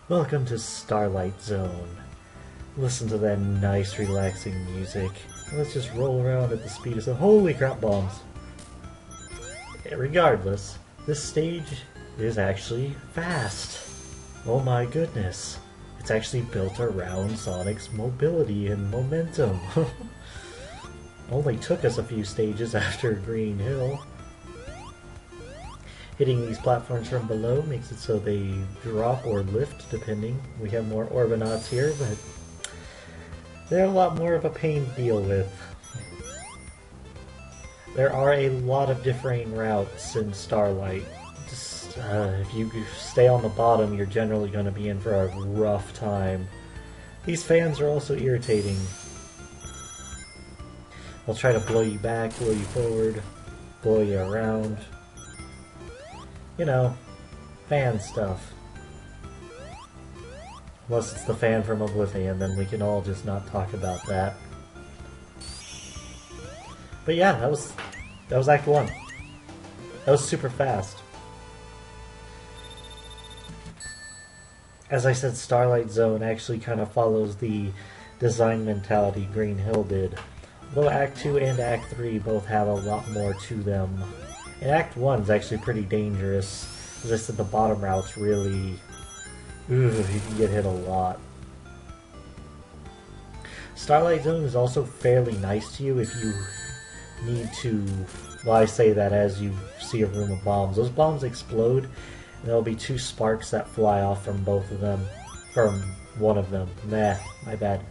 Welcome to Starlight Zone. Listen to that nice, relaxing music. Let's just roll around at the speed of some holy crap bombs. Regardless, this stage is actually fast. Oh my goodness. It's actually built around Sonic's mobility and momentum. Only took us a few stages after Green Hill. Hitting these platforms from below makes it so they drop or lift depending. We have more Orbinauts here, but they're a lot more of a pain to deal with. There are a lot of differing routes in Starlight. Just, if you stay on the bottom, you're generally going to be in for a rough time. These fans are also irritating. They'll try to blow you back, blow you forward, blow you around. You know, fan stuff. Unless it's the fan from Oblivion, then we can all just not talk about that. But yeah, that was Act 1. That was super fast. As I said, Starlight Zone actually kind of follows the design mentality Green Hill did. Although Act 2 and Act 3 both have a lot more to them. And Act 1 is actually pretty dangerous. As I said, the bottom routes really... Ooh, you can get hit a lot. Starlight Zone is also fairly nice to you if you need to... Well, I say that as you see a room of bombs. Those bombs explode, and there'll be two sparks that fly off from both of them. From one of them. Nah, my bad.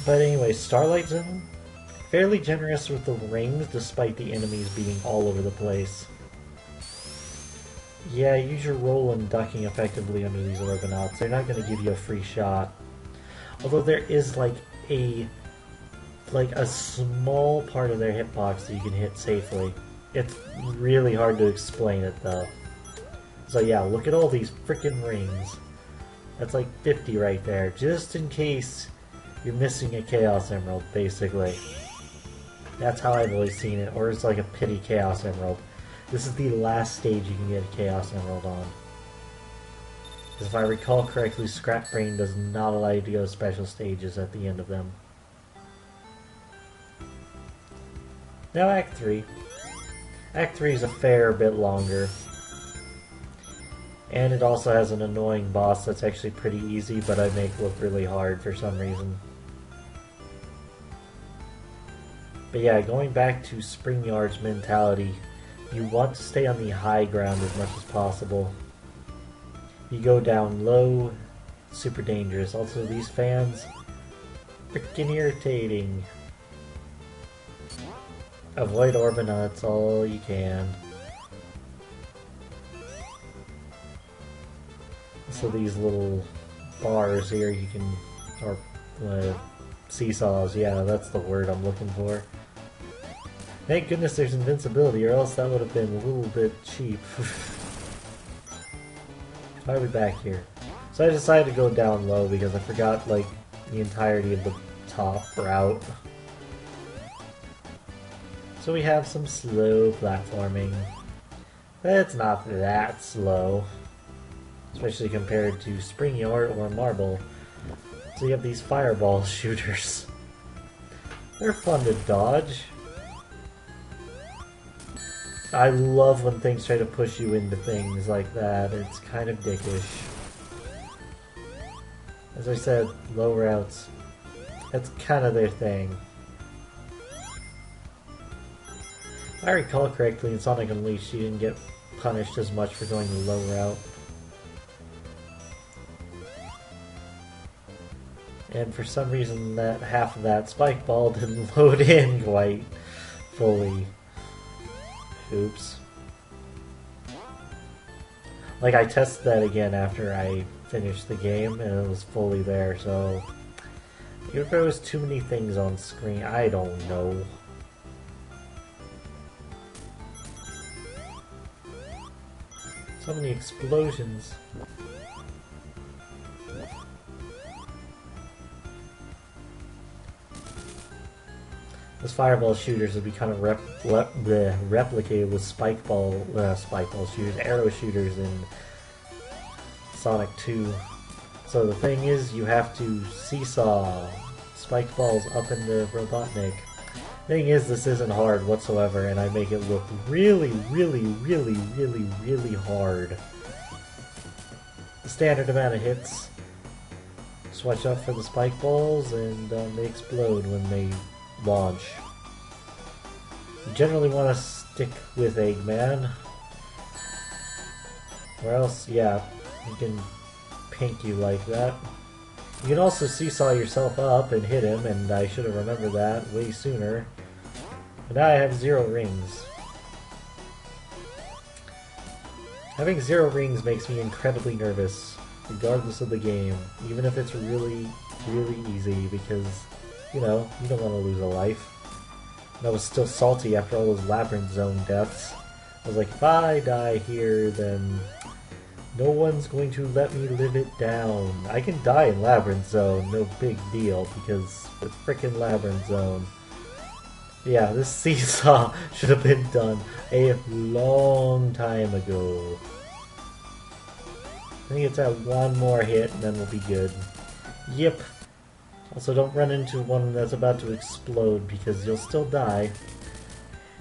But anyway, Starlight Zone? Fairly generous with the rings, despite the enemies being all over the place. Yeah, use your roll and ducking effectively under these Orbinauts. They're not going to give you a free shot. Although there is like a small part of their hitbox that you can hit safely. It's really hard to explain it though. So yeah, look at all these freaking rings. That's like 50 right there, just in case you're missing a Chaos Emerald, basically. That's how I've always seen it, or it's like a pity Chaos Emerald. This is the last stage you can get a Chaos Emerald on. Because if I recall correctly, Scrap Brain does not allow you to go to special stages at the end of them. Now Act 3. Act 3 is a fair bit longer. And it also has an annoying boss that's actually pretty easy, but I make look really hard for some reason. But yeah, going back to Spring Yard's mentality, you want to stay on the high ground as much as possible. You go down low, super dangerous. Also, these fans, freaking irritating. Avoid Orbinauts all you can. So these little bars here you can, or seesaws, yeah, that's the word I'm looking for. Thank goodness there's invincibility, or else that would have been a little bit cheap. Why are we back here? So I decided to go down low because I forgot, like, the entirety of the top route. So we have some slow platforming. It's not that slow. Especially compared to Spring Yard or Marble. So you have these fireball shooters. They're fun to dodge. I love when things try to push you into things like that. It's kind of dickish. As I said, low routes. That's kind of their thing. If I recall correctly, in Sonic Unleashed, you didn't get punished as much for going the low route. And for some reason, that half of that spike ball didn't load in quite fully. Oops. Like, I tested that again after I finished the game, and it was fully there, so... If there was too many things on screen, I don't know. So many explosions. Those fireball shooters would be kind of replicated with spike ball shooters, arrow shooters in Sonic 2. So the thing is, you have to seesaw spiked balls up into Robotnik. Thing is, this isn't hard whatsoever, and I make it look really, really, really, really, really hard. The standard amount of hits. Just watch out for the spike balls, and they explode when they launch. You generally want to stick with Eggman. Or else, yeah, he can pink you like that. You can also seesaw yourself up and hit him, and I should have remembered that way sooner. But now I have 0 rings. Having 0 rings makes me incredibly nervous, regardless of the game, even if it's really, really easy, because, you know, you don't want to lose a life. And I was still salty after all those Labyrinth Zone deaths. I was like, if I die here, then no one's going to let me live it down. I can die in Labyrinth Zone, no big deal, because it's frickin' Labyrinth Zone. Yeah, this seesaw should have been done a long time ago. I think it's at 1 more hit and then we'll be good. Yep. Also, don't run into one that's about to explode because you'll still die.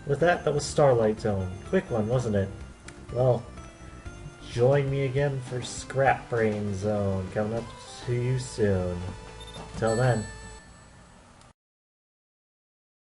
With that, that was Starlight Zone. Quick one, wasn't it? Well, join me again for Scrap Brain Zone, coming up to you soon. Till then.